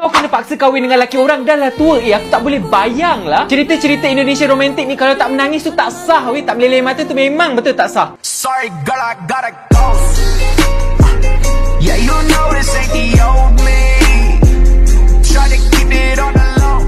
Kau kena paksa kahwin dengan lelaki orang, dah lah tua. Aku tak boleh bayang lah. Cerita-cerita Indonesia romantik ni kalau tak menangis tu tak sah. Tak meleleh mata tu memang betul tak sah. Sorry girl, I gotta go. Yeah, you know this ain't the old me. Try to keep it on the low.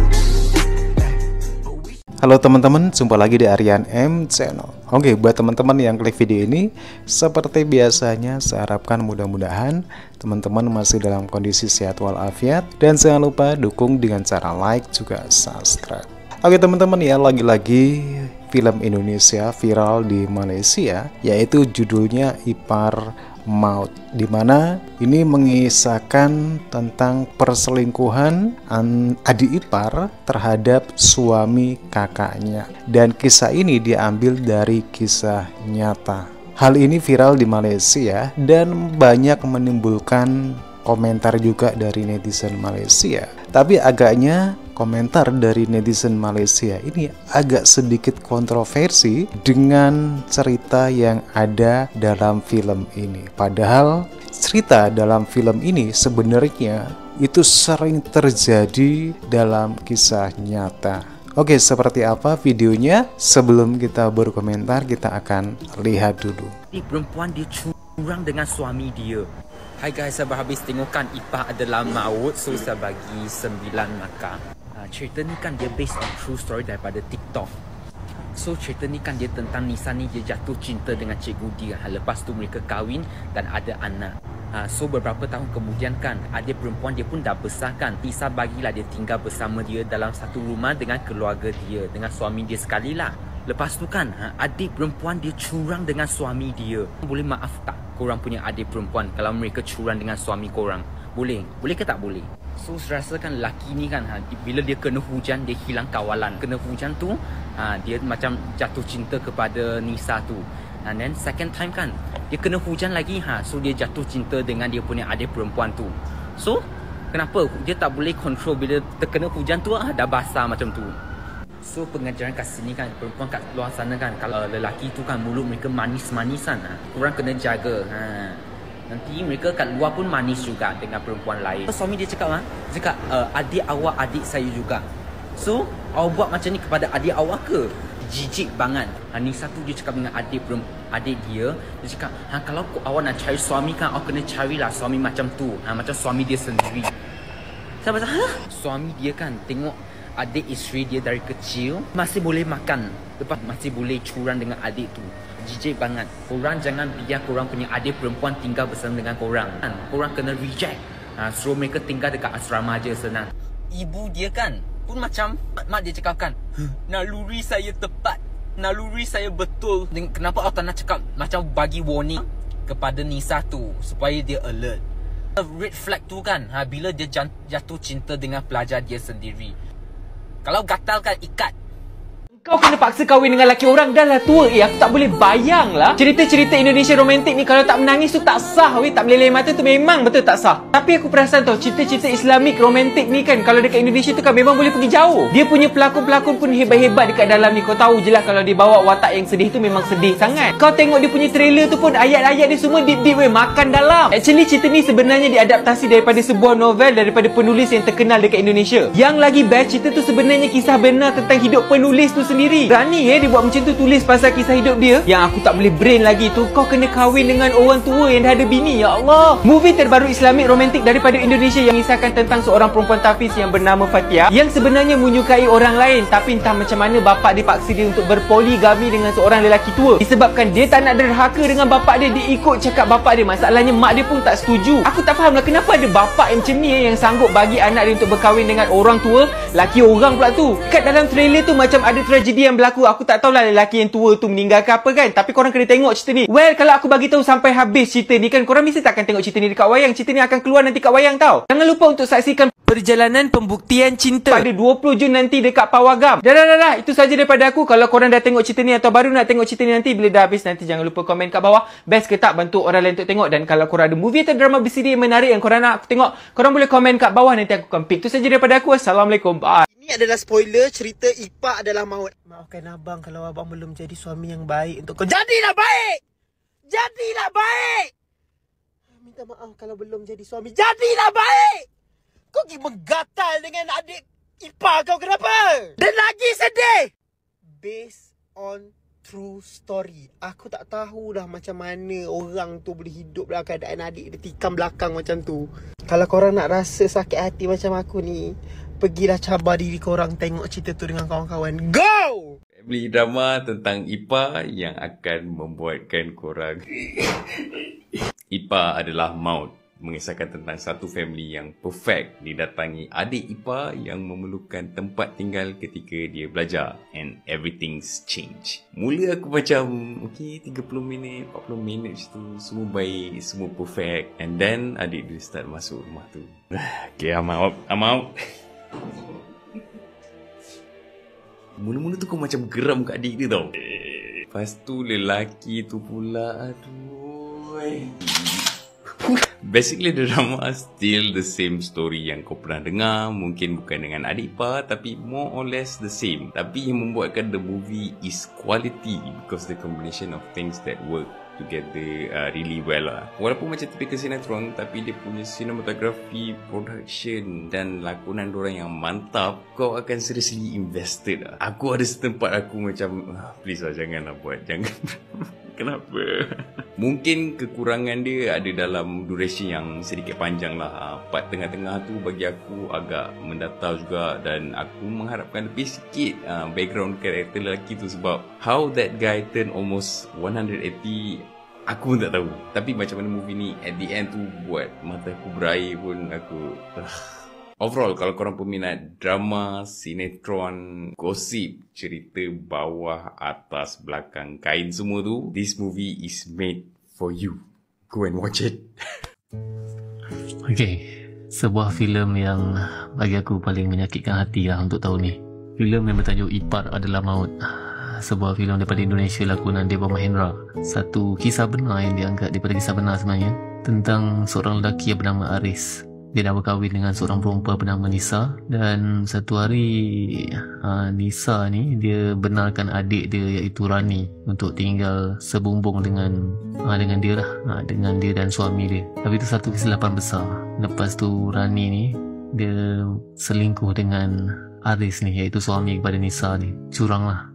Halo teman-teman, jumpa lagi di Aryan M Channel. Oke, buat teman-teman yang klik video ini, seperti biasanya saya harapkan mudah-mudahan teman-teman masih dalam kondisi sehat walafiat, dan jangan lupa dukung dengan cara like juga subscribe. Oke teman-teman ya, lagi-lagi film Indonesia viral di Malaysia, yaitu judulnya Ipar Maut, dimana ini mengisahkan tentang perselingkuhan adik ipar terhadap suami kakaknya, dan kisah ini diambil dari kisah nyata. Hal ini viral di Malaysia dan banyak menimbulkan komentar juga dari netizen Malaysia. Tapi agaknya komentar dari netizen Malaysia ini agak sedikit kontroversi dengan cerita yang ada dalam film ini. Padahal cerita dalam film ini sebenarnya itu sering terjadi dalam kisah nyata. Oke, seperti apa videonya? Sebelum kita berkomentar, kita akan lihat dulu. Ni perempuan dia curang dengan suami dia. Hai guys, saya habis tengokkan Ipar Adalah Maut, so saya bagi 9 markah. Cerita ni kan dia based on true story daripada TikTok. So cerita ni kan dia tentang Nisa ni dia jatuh cinta dengan cikgu dia. Lepas tu mereka kahwin dan ada anak. So beberapa tahun kemudian kan adik perempuan dia pun dah besar kan. Nisa bagilah dia tinggal bersama dia dalam satu rumah dengan keluarga dia, dengan suami dia sekali lah. Lepas tu kan adik perempuan dia curang dengan suami dia. Boleh maaf tak korang punya adik perempuan kalau mereka curang dengan suami korang? Boleh? Boleh ke tak boleh? So saya rasa kan lelaki ni kan bila dia kena hujan dia hilang kawalan. Kena hujan tu dia macam jatuh cinta kepada Nisa tu. And then second time kan dia kena hujan lagi so dia jatuh cinta dengan dia punya adik perempuan tu. So kenapa dia tak boleh control bila terkena hujan tu dah basah macam tu. So pengajaran kat sini kan perempuan kat luar sana kan kalau lelaki tu kan mulut mereka manis-manisan korang kena jaga. Nanti mereka kat luar pun manis juga dengan perempuan lain. Suami dia cakap adik awak adik saya juga. So awak buat macam ni kepada adik awak ke? Jijik banget. Nisa tu dia cakap dengan adik dia cakap kalau awak nak cari suami kan awak kena carilah suami macam tu. Macam suami dia sendiri. Saya macam suami dia kan tengok adik isteri dia dari kecil masih boleh makan, lepas masih boleh curang dengan adik tu. Jijik banget. Korang jangan biar korang punya adik perempuan tinggal bersama dengan korang. Korang kena reject. Suruh mereka tinggal dekat asrama je, senang. Ibu dia kan pun macam mak dia cakap kan naluri saya tepat, naluri saya betul. Kenapa awak tak nak cakap macam bagi warning kepada Nisa tu supaya dia alert. Red flag tu kan bila dia jatuh cinta dengan pelajar dia sendiri. Kalau gatal kan ikat. Kau kena paksa kahwin dengan lelaki orang, dah lah tua. Aku tak boleh bayang lah. Cerita-cerita Indonesia romantik ni kalau tak menangis tu tak sah. Tak meleleh mata tu memang betul tak sah. Tapi aku perasan tau, cerita-cerita Islamik romantik ni kan kalau dekat Indonesia tu kan memang boleh pergi jauh. Dia punya pelakon-pelakon pun hebat-hebat dekat dalam ni. Kau tahu je lah kalau dia bawa watak yang sedih tu memang sedih sangat. Kau tengok dia punya trailer tu pun ayat-ayat dia semua deep-deep makan dalam. Actually cerita ni sebenarnya diadaptasi daripada sebuah novel daripada penulis yang terkenal dekat Indonesia. Yang lagi best, cerita tu sebenarnya kisah benar tentang hidup penulis tu sendiri. Berani dia buat macam tu, tulis pasal kisah hidup dia. Yang aku tak boleh brain lagi tu, kau kena kahwin dengan orang tua yang dah ada bini. Ya Allah. Movie terbaru Islamik romantik daripada Indonesia yang mengisahkan tentang seorang perempuan Tafiz yang bernama Fatia, yang sebenarnya menyukai orang lain, tapi entah macam mana bapak dia paksa dia untuk berpoligami dengan seorang lelaki tua. Disebabkan dia tak nak derhaka dengan bapak dia, dia ikut cakap bapak dia. Masalahnya mak dia pun tak setuju. Aku tak faham lah kenapa ada bapak yang macam ni yang sanggup bagi anak dia untuk berkahwin dengan orang tua, laki orang pula tu. Kat dalam trailer tu macam ada tragedi yang berlaku. Aku tak tahulah lelaki yang tua tu meninggal ke apa kan, tapi korang kena tengok cerita ni. Well, kalau aku bagi tahu sampai habis cerita ni kan, korang mesti tak akan tengok cerita ni dekat wayang. Cerita ni akan keluar nanti kat wayang tau. Jangan lupa untuk saksikan perjalanan pembuktian cinta pada 20 Jun nanti dekat Pawagam. Dah. Itu saja daripada aku. Kalau korang dah tengok cerita ni atau baru nak tengok cerita ni nanti, bila dah habis nanti jangan lupa komen kat bawah best ke tak, bantu orang lain untuk tengok. Dan kalau korang ada movie atau drama bersiri yang menarik yang korang nak aku tengok, korang boleh komen kat bawah, nanti aku akan pick. Itu saja daripada aku. Assalamualaikum. Bye. Ini adalah spoiler cerita Ipar Adalah Maut. Maafkan abang kalau abang belum jadi suami yang baik untuk kau. Jadilah baik! Jadilah baik! Minta maaf kalau belum jadi suami. Jadilah baik! Kau pergi menggatal dengan adik ipar kau kenapa? Dan lagi sedih! Based on true story. Aku tak tahu dah macam mana orang tu boleh hidup dalam keadaan adik dia tikam belakang macam tu. Kalau korang nak rasa sakit hati macam aku ni, pergilah cabar diri korang tengok cerita tu dengan kawan-kawan. Go! Family drama tentang Ipar yang akan membuatkan korang Ipar adalah maut. Mengisahkan tentang satu family yang perfect didatangi adik ipar yang memerlukan tempat tinggal ketika dia belajar, and everything's change. Mula aku macam okay, 30 minit 40 minit macam tu, semua baik, semua perfect, and then adik dia start masuk rumah tu. Okay, I'm out. Mula-mula tu kau macam geram kat adik dia tau. Lepas tu lelaki tu pula, aduh. Basically the drama still the same story yang kau pernah dengar. Mungkin bukan dengan adik ipar, tapi more or less the same. Tapi yang membuatkan the movie is quality because the combination of things that work together really well lah. Walaupun macam typical sinetron, tapi dia punya cinematography, production dan lakonan diorang yang mantap. Kau akan seriously invested lah. Aku ada setempat aku macam please lah, janganlah buat, jangan. Kenapa? Mungkin kekurangan dia ada dalam duration yang sedikit panjang lah. Part tengah-tengah tu bagi aku agak mendatar juga, dan aku mengharapkan lebih sikit background karakter lelaki tu, sebab how that guy turn almost 180 aku pun tak tahu. Tapi macam mana movie ni at the end tu buat mata aku berair pun aku overall, kalau korang peminat drama, sinetron, gosip, cerita bawah, atas, belakang, kain semua tu, this movie is made for you. Go and watch it. Okay, sebuah filem yang bagi aku paling menyakitkan hati lah untuk tahun ni. Filem yang bertajuk Ipar Adalah Maut. Sebuah filem daripada Indonesia, lakonan Deva Mahendra. Satu kisah benar yang diangkat daripada kisah benar sebenarnya, tentang seorang lelaki yang bernama Aris. Dia dah berkahwin dengan seorang perempuan bernama Nisa, dan satu hari Nisa ni dia benarkan adik dia iaitu Rani untuk tinggal sebumbung dengan dia lah, dengan dia dan suami dia. Tapi itu satu kesilapan besar. Lepas tu Rani ni dia selingkuh dengan Aris ni, iaitu suami kepada Nisa ni. Curang lah.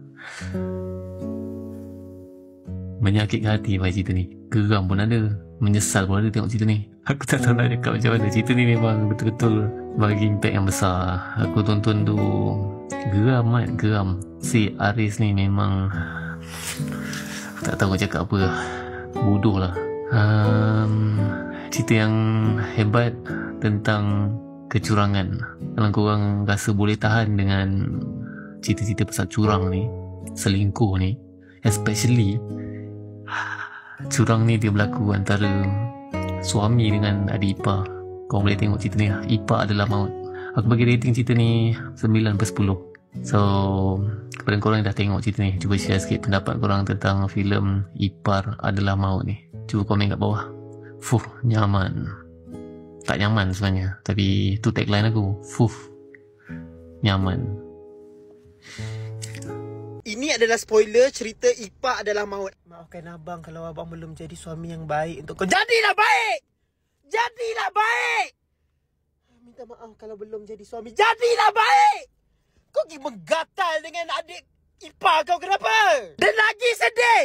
Menyakitkan hati pada cerita ni. Geram pun ada, menyesal pun ada tengok cerita ni. Aku tak tahu nak cakap macam mana. Cerita ni memang betul-betul bagi impact yang besar. Aku tonton tu geram. Si Aris ni memang tak tahu nak cakap apa. Bodoh lah. Cerita yang hebat tentang kecurangan. Kalau korang rasa boleh tahan dengan cerita-cerita pasal curang ni, selingkuh ni, especially curang ni dia berlaku antara suami dengan adik ipar, korang boleh tengok cerita ni lah. Ipar Adalah Maut. Aku bagi rating cerita ni 9/10. So kepada korang yang dah tengok cerita ni, cuba share sikit pendapat korang tentang filem Ipar Adalah Maut ni. Cuba komen kat bawah. Nyaman. Tak nyaman sebenarnya, tapi tu tagline aku. Nyaman. Ini adalah spoiler cerita Ipar Adalah Maut. Maafkan abang kalau abang belum jadi suami yang baik untuk kau. Jadilah baik! Jadilah baik! Minta maaf kalau belum jadi suami. Jadilah baik! Kau pergi menggatal dengan adik ipar kau kenapa? Dan lagi sedih!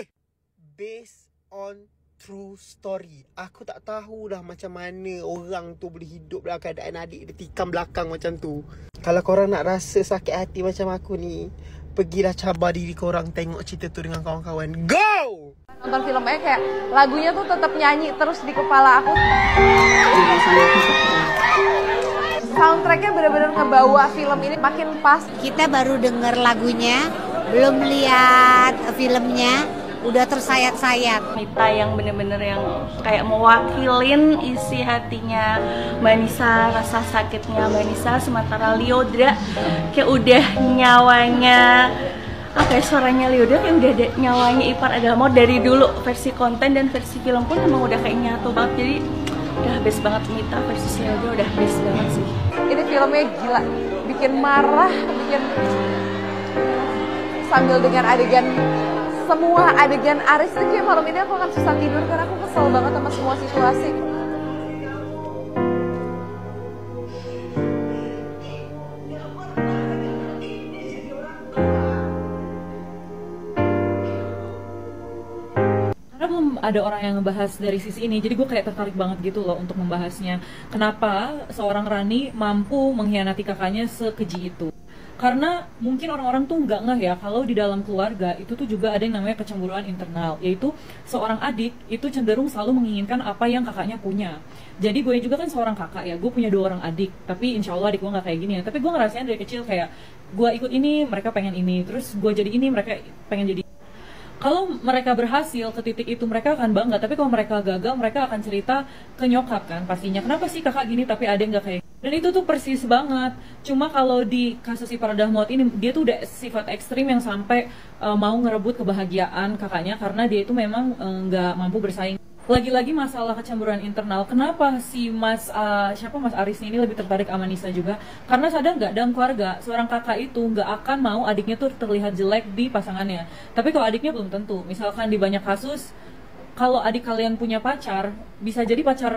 Based on true story. Aku tak tahu dah macam mana orang tu boleh hidup dalam keadaan adik dia tikam belakang macam tu. Kalau korang nak rasa sakit hati macam aku ni, pergilah cabar diri korang tengok cerita tu dengan kawan-kawan. Go! Nonton filmnya kayak lagunya tuh tetap nyanyi terus di kepala aku. Soundtracknya benar-benar ngebawa film ini makin pas. Kita baru denger lagunya, belum lihat filmnya, udah tersayat-sayat. Mita yang bener-bener yang kayak mewakilin isi hatinya Mbak Nisa, rasa sakitnya Mbak Nisa, sementara Lyodra kayak udah nyawanya, kayak suaranya Lyodra kayak udah ada nyawanya Ipar Adalah Maut dari dulu. Versi konten dan versi film pun emang udah kayak nyatu banget, jadi udah best banget. Mita versus Lyodra udah best banget sih. Ini filmnya gila, bikin marah, bikin sambil dengan adegan, semua adegan Aris itu kayak malam ini aku akan susah tidur karena aku kesel banget sama semua situasi. ada orang yang ngebahas dari sisi ini, jadi gue kayak tertarik banget gitu loh untuk membahasnya. Kenapa seorang Rani mampu mengkhianati kakaknya sekeji itu? Karena mungkin orang-orang tuh nggak ngeh ya kalau di dalam keluarga itu tuh juga ada yang namanya kecemburuan internal, yaitu seorang adik itu cenderung selalu menginginkan apa yang kakaknya punya. Jadi gue juga kan seorang kakak ya, gue punya 2 orang adik, tapi insya Allah adik gue nggak kayak gini ya. Tapi gue ngerasain dari kecil kayak gue ikut ini, mereka pengen ini, terus gue jadi ini, mereka pengen jadi. Kalau mereka berhasil ke titik itu mereka akan bangga, tapi kalau mereka gagal mereka akan cerita ke nyokap kan pastinya, kenapa sih kakak gini tapi adek nggak kayak. Dan itu tuh persis banget. Cuma kalau di kasus Ipar Dahmaut ini dia tuh udah sifat ekstrim yang sampai mau ngerebut kebahagiaan kakaknya karena dia itu memang nggak mampu bersaing. Lagi-lagi masalah kecemburuan internal. Kenapa si Mas Aris ini lebih tertarik sama Nisa juga? Karena sadar nggak, dalam keluarga seorang kakak itu nggak akan mau adiknya tuh terlihat jelek di pasangannya. Tapi kalau adiknya belum tentu. Misalkan di banyak kasus, kalau adik kalian punya pacar, bisa jadi pacar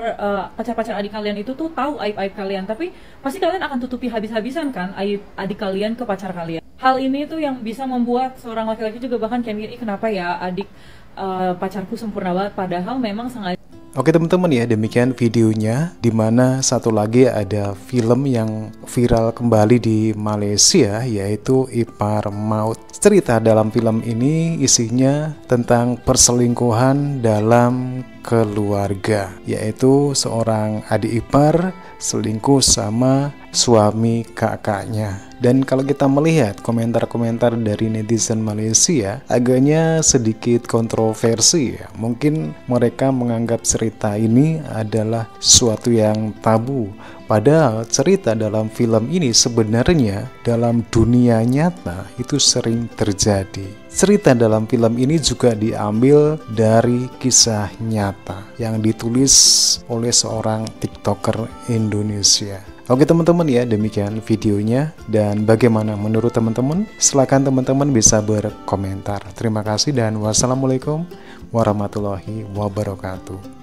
adik kalian itu tuh tahu aib-aib kalian, tapi pasti kalian akan tutupi habis-habisan kan aib adik kalian ke pacar kalian. Hal ini tuh yang bisa membuat seorang laki-laki juga bahkan kayak mikir, kenapa ya adik pacarku sempurna banget, padahal memang sengaja. Oke teman-teman ya, demikian videonya, dimana satu lagi ada film yang viral kembali di Malaysia, yaitu Ipar Maut. Cerita dalam film ini isinya tentang perselingkuhan dalam keluarga, yaitu seorang adik ipar selingkuh sama suami kakaknya. Dan kalau kita melihat komentar-komentar dari netizen Malaysia, agaknya sedikit kontroversi ya. Mungkin mereka menganggap cerita ini adalah sesuatu yang tabu. Padahal cerita dalam film ini sebenarnya dalam dunia nyata itu sering terjadi. Cerita dalam film ini juga diambil dari kisah nyata yang ditulis oleh seorang TikToker Indonesia. Oke teman-teman ya, demikian videonya, dan bagaimana menurut teman-teman? Silakan teman-teman bisa berkomentar. Terima kasih dan wassalamualaikum warahmatullahi wabarakatuh.